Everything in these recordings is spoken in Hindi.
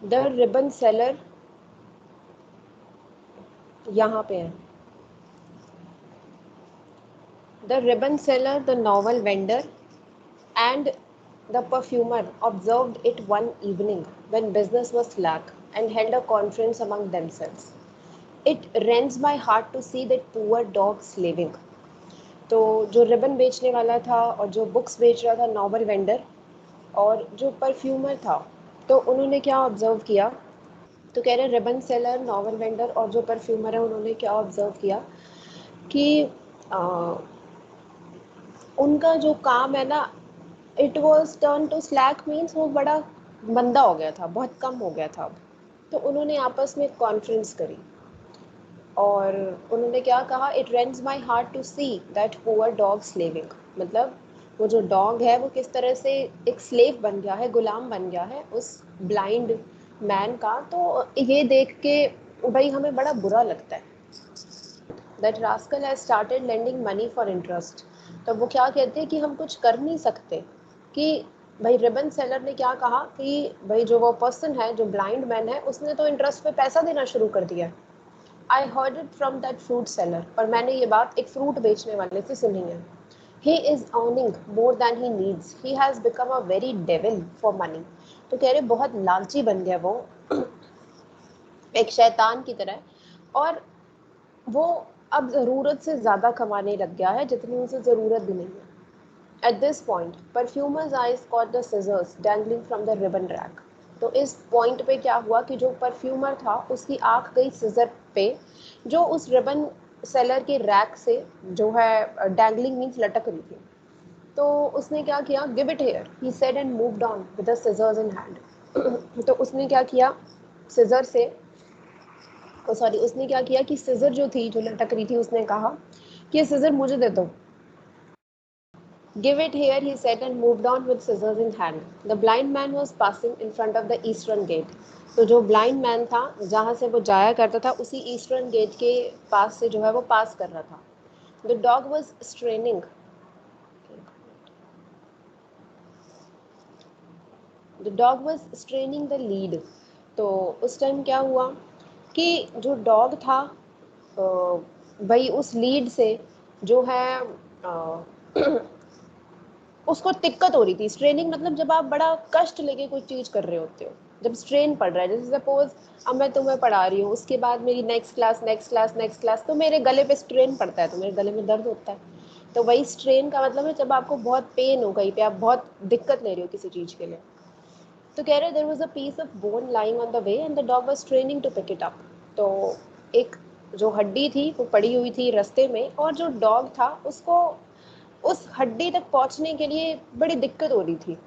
द रिबन सेलर यहाँ पे है। The ribbon seller, the novel vendor and the perfumer observed it one evening when business was slack and held a conference among themselves. It rends my heart to see that poor dog slaving. तो जो रिबन बेचने वाला था और जो बुक्स बेच रहा था, नॉवल वेंडर, और जो परफ्यूमर था, तो उन्होंने क्या ऑब्जर्व किया? तो कह रहे रिबन सेलर, नॉवल वेंडर और जो परफ्यूमर है, उन्होंने क्या ऑब्जर्व किया कि आ, उनका जो काम है ना, it was turn to slack, means वो बड़ा मंदा हो गया था, बहुत कम हो गया था अब। तो उन्होंने आपस में कॉन्फ्रेंस करी और उन्होंने क्या कहा, it rends my heart to see that poor dog slaving. मतलब वो जो डॉग है वो किस तरह से एक स्लेव बन गया है, गुलाम बन गया है उस ब्लाइंड मैन का। तो ये देख के भाई हमें बड़ा बुरा लगता है। That rascal has started lending money for interest. तो वो क्या कहते हैं कि हम कुछ कर नहीं सकते, कि भाई रिबन सेलर ने क्या कहा कि भाई जो वो पर्सन है, जो ब्लाइंड मैन है, उसने तो इंटरेस्ट पे पैसा देना शुरू कर दिया। I heard it from that fruit seller, और मैंने ये बात एक फ्रूट बेचने वाले से सुनी है। He is earning more than he needs, he has become a very devil for money. तो कह रहे बहुत लालची बन गया वो, एक शैतान की तरह, और वो अब ज़रूरत से ज़्यादा कमाने लग गया है जितनी उसे ज़रूरत भी नहीं है। At this point, perfumer's eyes caught the scissors dangling from the ribbon rack. तो इस पॉइंट पे क्या हुआ कि जो परफ्यूमर था उसकी आंख गई सिजर पे, जो उस रिबन सेलर के रैक से जो है डैंगलिंग मीन्स लटक रही थी। तो उसने क्या किया, give it here he said and moved on with the scissors in hand. तो उसने क्या किया, सिजर से, सॉरी, उसने क्या किया कि सिजर जो थी, जो लटक रही थी, उसने कहा कि ये सिजर मुझे दे दो। Give it here, he said, and moved on with scissors in hand. The blind man was passing in front of the eastern gate. तो जो ब्लाइंड मैन था, जहाँ से वो जाया करता था, उसी ईस्टर्न गेट के पास से जो है वो पास कर रहा था। The dog was straining, the dog was straining the lead. तो उस टाइम क्या हुआ कि जो डॉग था, भाई उस लीड से जो है उसको दिक्कत हो रही थी। स्ट्रेनिंग मतलब जब आप बड़ा कष्ट लेके कोई चीज कर रहे होते हो, जब स्ट्रेन पड़ रहा है, जैसे सपोज अब मैं तुम्हें पढ़ा रही हूँ, उसके बाद मेरी next class next class next class, तो मेरे गले पे स्ट्रेन पड़ता है, तो मेरे गले में दर्द होता है। तो वही स्ट्रेन का मतलब है जब आपको बहुत पेन हो, कहीं पे आप बहुत दिक्कत ले रहे हो किसी चीज के लिए। तो कह रहे there was a piece of bone lying on the way and the dog was training to pick it up. तो एक जो हड्डी थी वो पड़ी हुई थी रास्ते में, और जो डॉग था उसको उस हड्डी तक पहुंचने के लिए बड़ी दिक्कत हो रही थी।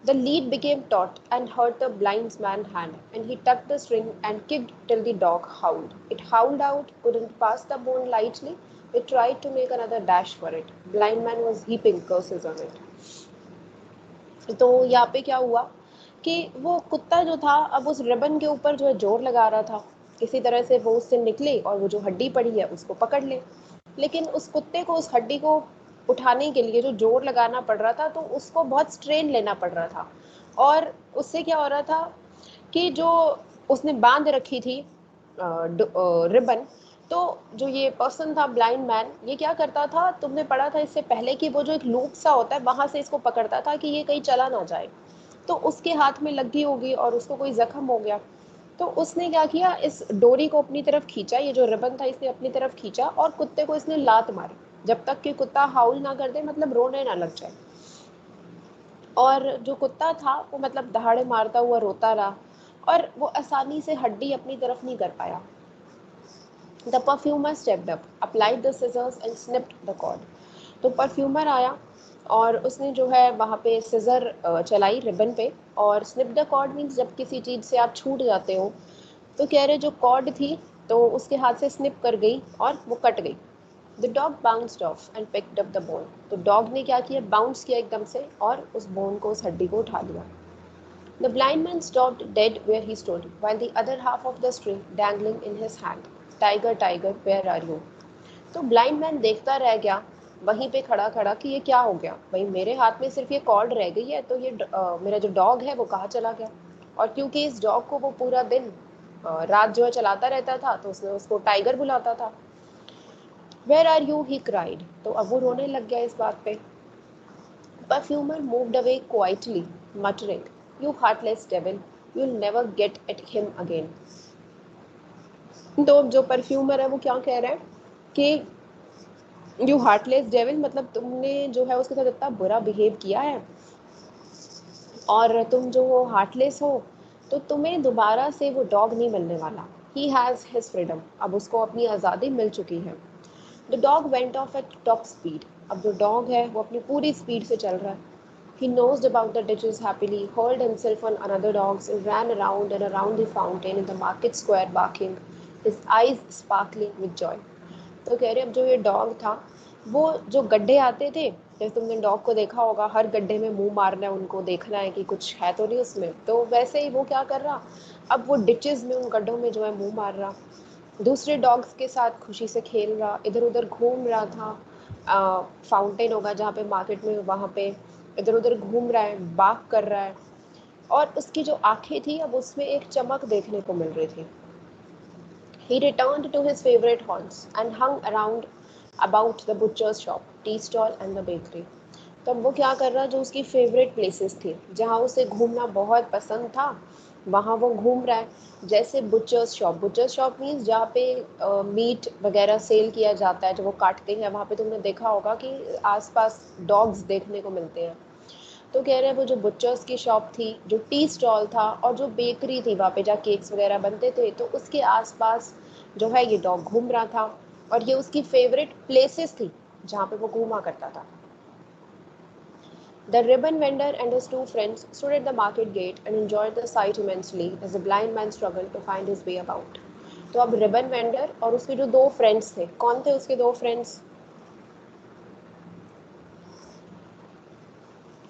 The lead became taut and hurt the blind man's hand, and he tugged the string and kicked till the dog howled. It howled out, couldn't pass the bone lightly. It tried to make another dash for it. Blind man was heaping curses on it. तो यहाँ पे क्या हुआ कि वो कुत्ता जो था, अब उस रिबन के ऊपर जो है जोर लगा रहा था, किसी तरह से वो उससे निकले और वो जो हड्डी पड़ी है उसको पकड़ ले। लेकिन उस कुत्ते को उस हड्डी को उठाने के लिए जो जोर लगाना पड़ रहा था, तो उसको बहुत स्ट्रेन लेना पड़ रहा था। और उससे क्या हो रहा था कि जो उसने बांध रखी थी रिबन, तो जो ये पर्सन था ब्लाइंड मैन, ये क्या करता था, तुमने पढ़ा था इससे पहले कि वो जो एक लूप सा होता है वहां से इसको पकड़ता था कि ये कहीं चला ना जाए। तो उसके हाथ में लगी होगी और उसको कोई जख्म हो गया। तो उसने क्या किया, इस डोरी को अपनी तरफ खींचा, ये जो रिबन था इसने अपनी तरफ खींचा और कुत्ते को इसने लात मारी, जब तक कि कुत्ता हाउल ना कर दे, मतलब रोने ना लग जाए। और जो कुत्ता था वो मतलब दहाड़े मारता हुआ रोता रहा, और वो आसानी से हड्डी अपनी तरफ नहीं कर पाया। The perfumer stepped up, applied the scissors and snipped the cord. तो परफ्यूमर आया और उसने जो है वहाँ पे सिजर चलाई रिबन पे, और स्निप द कॉर्ड मीन्स जब किसी चीज़ से आप छूट जाते हो। तो कह रहे जो कॉर्ड थी तो उसके हाथ से स्निप कर गई और वो कट गई। The dog bounced of and picked up the bone. तो डॉग ने क्या किया, बाउंस किया एकदम से और उस बोन को, उस हड्डी को उठा लिया। The blind man stopped dead where he stood, while the other half of the string dangling in his hand. Tiger, tiger, where are you? तो ब्लाइंड मैन देखता रह गया वहीं पे खड़ा खड़ा कि ये क्या हो गया, भाई मेरे हाथ में सिर्फ ये कॉर्ड रह गई है, तो ये मेरा जो डॉग है वो कहाँ चला गया। और क्योंकि इस डॉग को वो पूरा दिन रात जो है चलाता रहता था, तो उसने उसको टाइगर बुलाता था। Where are you, he cried. तो अब वो रोने लग गया इस बात पे। Perfumer moved away quietly, muttering, you heartless devil, you'll never get at him again। तो जो परफ्यूमर है वो क्या कह रहा है कि यू हार्टलेस डेविल, मतलब तुमने जो है उसके साथ इतना बुरा बिहेव किया है और तुम जो हो हार्टलेस हो, तो तुम्हें दोबारा से वो डॉग नहीं मिलने वाला। ही हैज़ हिज फ्रीडम, अब उसको अपनी आज़ादी मिल चुकी है। The dog went of eight top speed, अब जो डॉग है वो अपनी पूरी स्पीड से चल रहा है। He nosed about the ditches happily, hurled himself on another dogs, and ran around and around the fountain in the market square barking, his eyes sparkling with joy। तो कह रहे अब जो ये डॉग था, वो जो गड्ढे आते थे, जैसे तुमने डॉग को देखा होगा, हर गड्ढे में मुंह मारना है उनको, देखना है कि कुछ है तो नहीं उसमें, तो वैसे ही वो क्या कर रहा, अब वो डिचेस में, उन गड्ढों में जो है मुंह मार रहा, दूसरे डॉग्स के साथ खुशी से खेल रहा, इधर उधर घूम रहा था। फाउंटेन होगा जहाँ पे मार्केट में, वहाँ पे इधर उधर घूम रहा है, बाग कर रहा है। और उसकी जो आंखें थी अब उसमें एक चमक देखने को मिल रही थी। He returned to his favorite haunts and hung around about the butcher's shop, tea stall and the bakery। तब वो क्या कर रहा, जो उसकी फेवरेट प्लेसेस थी, जहाँ उसे घूमना बहुत पसंद था, वहाँ वो घूम रहा है। जैसे बुचर्स शॉप मीन्स जहाँ पे मीट वगैरह सेल किया जाता है, जो वो काटते हैं, वहाँ पे तुमने देखा होगा कि आसपास डॉग्स देखने को मिलते हैं। तो कह रहे हैं वो जो बुचर्स की शॉप थी, जो टी स्टॉल था और जो बेकरी थी, वहाँ पे जहाँ केक्स वगैरह बनते थे, तो उसके आसपास जो है ये डॉग घूम रहा था। और ये उसकी फेवरेट प्लेसेस थी जहाँ पे वो घूमा करता था। The ribbon vendor and his two friends stood at the market gate and enjoyed the sight immensely as the blind man struggled to find his way about। तो अब रिबन वेंडर और उसके जो दो फ्रेंड्स थे, कौन थे उसके दो फ्रेंड्स,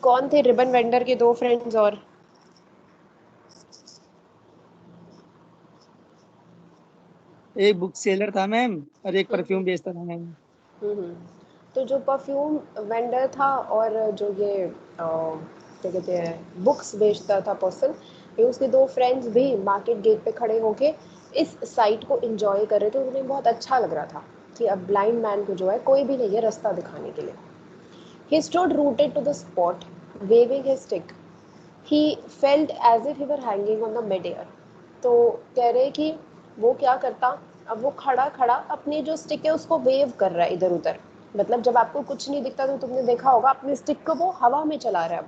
कौन थे रिबन वेंडर के दो फ्रेंड्स? और एक बुक सेलर था मैम, और एक हम्म परफ्यूम बेचता था मैम। हम्म। तो जो परफ्यूम वेंडर था और जो ये क्या कहते हैं बुक्स बेचता था पर्सन, ये उसके दो फ्रेंड्स भी मार्केट गेट पे खड़े होके इस साइट को एंजॉय कर रहे थे। उन्हें बहुत अच्छा लग रहा था कि अब ब्लाइंड मैन को जो है कोई भी नहीं है रास्ता दिखाने के लिए। He stood rooted to the spot, waving his stick, he felt as if he were hanging on the mid air. तो कह रहे कि वो क्या करता, अब वो खड़ा खड़ा अपनी जो स्टिक है उसको वेव कर रहा है इधर उधर। मतलब जब आपको कुछ नहीं दिखता तो तुमने देखा होगा अपनी स्टिक को वो हवा में चला रहा है।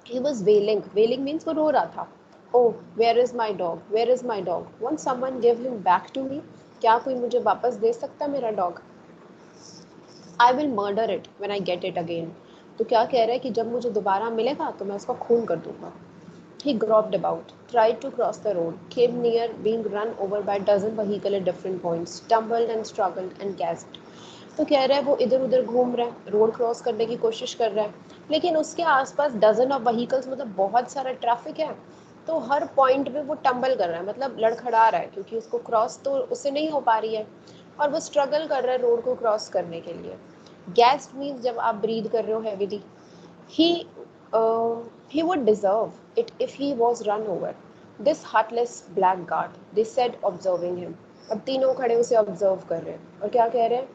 He was wailing, wailing means वो रो रहा था। Oh, where is my dog, where is my dog, won't someone give him back to me। क्या कोई मुझे वापस दे सकता है मेरा dog? I will murder it when I get it again। तो क्या कह रहा है कि जब मुझे दोबारा मिलेगा तो मैं उसका खून कर दूंगा। He groped about, tried to cross the road, came near being run over by a dozen vehicles at different points, stumbled and struggled and gasped। तो कह रहा है वो इधर उधर घूम रहा है, रोड क्रॉस करने की कोशिश कर रहा है, लेकिन उसके आसपास डजन ऑफ व्हीकल्स, मतलब बहुत सारा ट्रैफिक है। तो हर पॉइंट पे वो टंबल कर रहा है, मतलब लड़खड़ा रहा है, क्योंकि उसको क्रॉस तो उससे नहीं हो पा रही है और वो स्ट्रगल कर रहा है रोड को क्रॉस करने के लिए। गैस्ड मीन्स जब आप ब्रीद कर रहे हो heavily. He he would deserve it if he was run over। This heartless blackguard, they said observing him। अब तीनों खड़े उसे ऑब्जर्व कर रहे हैं और क्या कह रहे हैं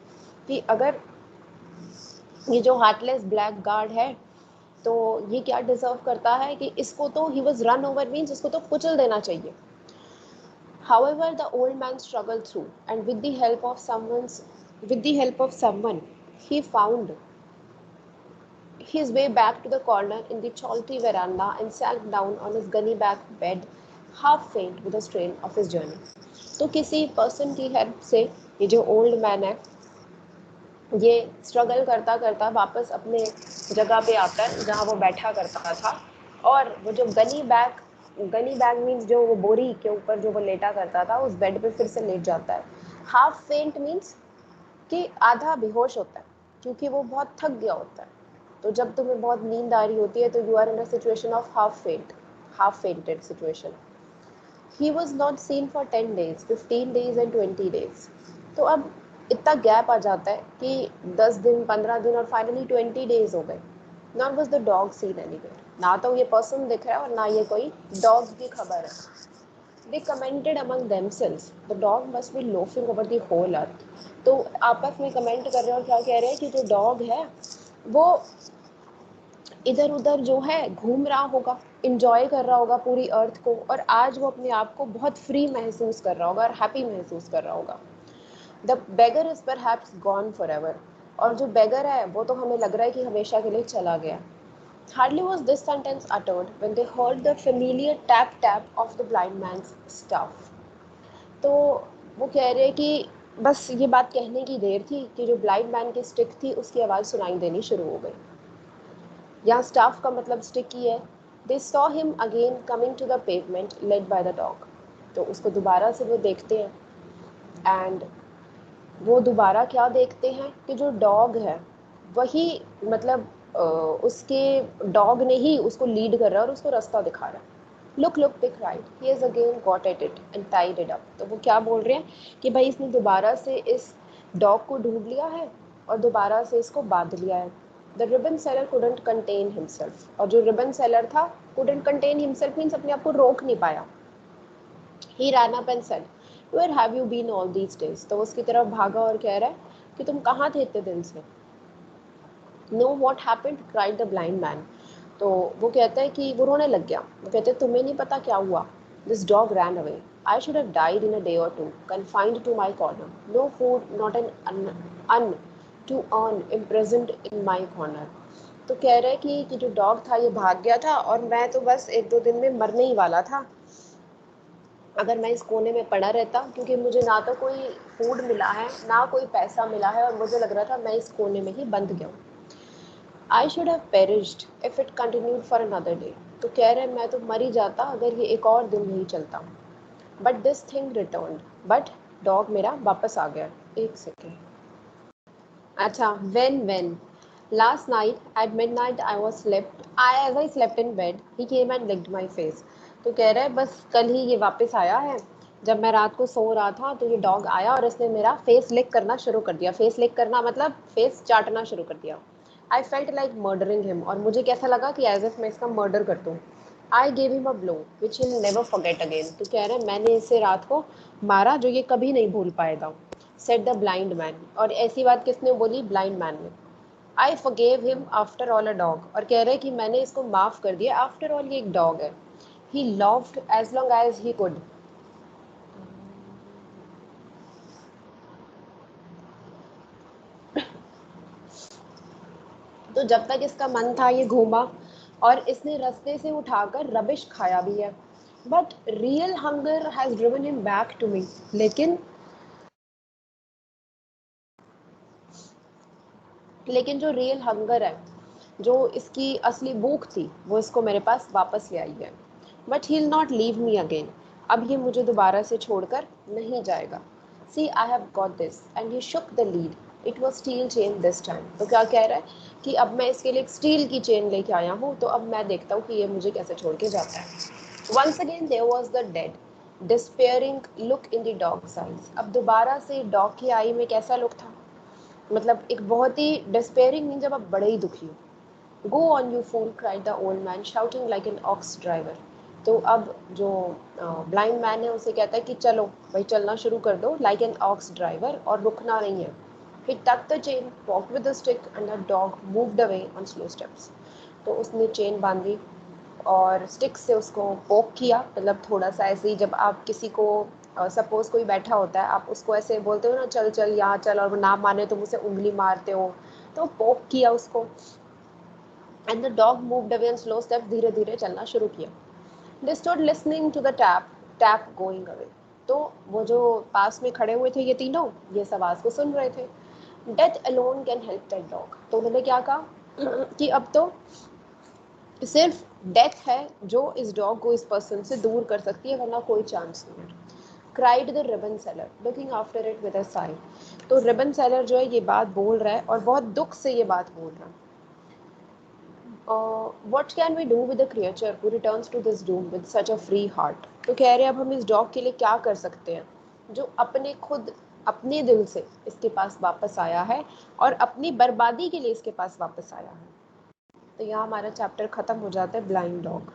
कि अगर ये जो हार्टलेस ब्लैक गार्ड है, तो ये क्या डिजर्व करता है कि इसको तो he was run over means इसको तो कुचल देना चाहिए। However, the old man struggled through, and with the help of someone, he found his way back to the corner in the chalky veranda and sank down on his gunny back bed, half faint with the strain of his journey। तो किसी पर्सन की हेल्प से ये जो ओल्ड मैन है, ये स्ट्रगल करता करता वापस अपने जगह पे आता है जहाँ वो बैठा करता था। और वो जो गनी बैग मीन्स जो वो बोरी के ऊपर जो वो लेटा करता था, उस बेड पे फिर से लेट जाता है। हाफ फेंट मीन्स कि आधा बेहोश होता है, क्योंकि वो बहुत थक गया होता है। तो जब तुम्हें बहुत नींद आ रही होती है तो you are in a situation of half fainted situation. He was not seen for 10 days, 15 days and 20 days। तो अब इतना गैप आ जाता है कि 10 दिन, 15 दिन और फाइनली 20 days हो गए। Not was the dog seen anywhere, ना तो ये पर्सन दिख रहा है और ना ये कोई डॉग की खबर है। They commented among themselves, the dog must be loafing over the whole earth. तो आपस में कमेंट कर रहे हैं और क्या कह रहे हैं कि जो डॉग है वो इधर उधर जो है घूम रहा होगा, इंजॉय कर रहा होगा पूरी अर्थ को, और आज वो अपने आप को बहुत फ्री महसूस कर रहा होगा और हैप्पी महसूस कर रहा होगा। The beggar is perhaps gone for ever, और जो बेगर है वो तो हमें लग रहा है कि हमेशा के लिए चला गया। Hardly was this sentence uttered when they heard the familiar tap tap of the blind man's staff. तो वो कह रहे हैं कि बस ये बात कहने की देर थी कि जो ब्लाइंड मैन की स्टिक थी उसकी आवाज़ सुनाई देनी शुरू हो गई। यहाँ स्टाफ का मतलब स्टिक ही है। They saw him again coming to the pavement led by the dog. तो उसको दोबारा से वो देखते हैं एंड वो दोबारा क्या देखते हैं कि जो डॉग है वही मतलब उसके डॉग ने ही उसको लीड कर रहा है और उसको रास्ता दिखा रहा है। Look look they cried, he has again got at it and tied it up. तो वो क्या बोल रहे हैं कि भाई इसने दोबारा से इस डॉग को ढूंढ लिया है और दोबारा से इसको बांध लिया है। The ribbon seller couldn't contain himself, और जो रिबन सेलर था कुडंट कंटेन हिमसेल्फ मीन्स अपने आप को रोक नहीं पाया। He ran up and said, where have you been all these days. तो उसकी तरफ भागा और कह रहा है कि तुम कहाँ थे इतने दिन से। Know what happened cried the blind man. तो वो कहता है कि वो रोने लग गया। वो कहते हैं तुम्हें नहीं पता क्या हुआ। This dog ran away, I should have died in a day or two, confined to my corner, no food not an anna to earn imprisoned in my corner. तो कह रहे हैं कि जो डॉग था ये भाग गया था और मैं तो बस एक दो दिन में मरने ही वाला था अगर मैं इस कोने में पड़ा रहता, क्योंकि मुझे ना तो कोई फूड मिला है ना कोई पैसा मिला है और मुझे लग रहा था मैं इस कोने में ही बंद गया हूँ। आई should have perished if it continued for another day. तो कह रहे मैं तो मर ही जाता अगर ये एक और दिन नहीं चलता। But this thing return, but dog मेरा वापस आ गया। एक सेकेंड। अच्छा, when last night at midnight I was slept I as I slept in bed he came and licked my face। तो कह रहा है बस कल ही ये वापस आया है। जब मैं रात को सो रहा था तो ये डॉग आया और इसने मेरा फेस लिक करना शुरू कर दिया। फेस लिक करना मतलब फेस चाटना शुरू कर दिया। I felt like murdering him, और मुझे कैसा लगा कि एज इफ मैं इसका मर्डर कर दूँ। I gave him a blow which he never forget again. तो कह रहे हैं मैंने इसे रात को मारा जो ये कभी नहीं भूल पाएगा। सेड द ब्लाइंड मैन, और ऐसी बात किसने बोली? ब्लाइंड मैन ने। I forgave him after all a dog, और कह रहे हैं कि मैंने इसको माफ कर दिया, आफ्टर ऑल ये एक डॉग है। He loved as long as he could. तो जब तक इसका मन था ये घूमा और इसने रास्ते से उठाकर रबिश खाया भी है। But real hunger has driven him back to me. लेकिन जो रियल हंगर है, जो इसकी असली भूख थी, वो इसको मेरे पास वापस ले आई है। But he will not leave me again. अब ये मुझे दोबारा से छोड़कर नहीं जाएगा। See I have got this and he shook the lead. It was steel chain this time. तो क्या कह रहा है कि अब मैं इसके लिए एक स्टील की चेन लेके आया हूँ, तो अब मैं देखता हूँ कि ये मुझे कैसे छोड़ के जाता है। Once again there was the dead despairing look in the dog's eyes. अब दोबारा से डॉग की आई में कैसा लुक था? मतलब एक बहुत ही डिस्पेयरिंग नहीं, जब आप बड़े ही दुखी हो। Go on you fool cried the old man shouting like an ox driver. तो अब जो ब्लाइंड मैन है उसे कहता है कि चलो भाई चलना शुरू कर दो, लाइक एन ऑक्स ड्राइवर, और रुकना नहीं है। ही टक the chain, walk with the stick and the dog moved away on slow steps. तो उसने चेन बांधी और स्टिक से उसको पोक किया, मतलब थोड़ा सा ऐसे ही जब आप किसी को सपोज कोई बैठा होता है, आप उसको ऐसे बोलते हो ना चल चल यहाँ चल, और वो ना माने तो मुझसे उंगली मारते हो। तो पोक किया उसको and the dog moved away on slow steps, धीरे धीरे चलना शुरू किया। They stood listening to the tap tap going away. तो वो जो पास में खड़े हुए थे ये तीनों, ये इस आवाज़ को सुन रहे थे। Death alone can help that dog. तो उन्होंने क्या कहा कि अब तो सिर्फ डेथ है जो इस डॉग को इस पर्सन से दूर कर सकती है, वरना कोई चांस नहीं है। Cried the ribbon seller looking after it with a Sai. तो रिबन सेलर जो है ये बात बोल रहा है और बहुत दुख से ये बात बोल रहा है। What can we do with a creature who returns to this doom with such a free heart. तो कह रहे हैं अब हम इस डॉग के लिए क्या कर सकते हैं जो अपने खुद अपने दिल से इसके पास वापस आया है और अपनी बर्बादी के लिए इसके पास वापस आया है। तो यहाँ हमारा चैप्टर खत्म हो जाता है ब्लाइंड डॉग।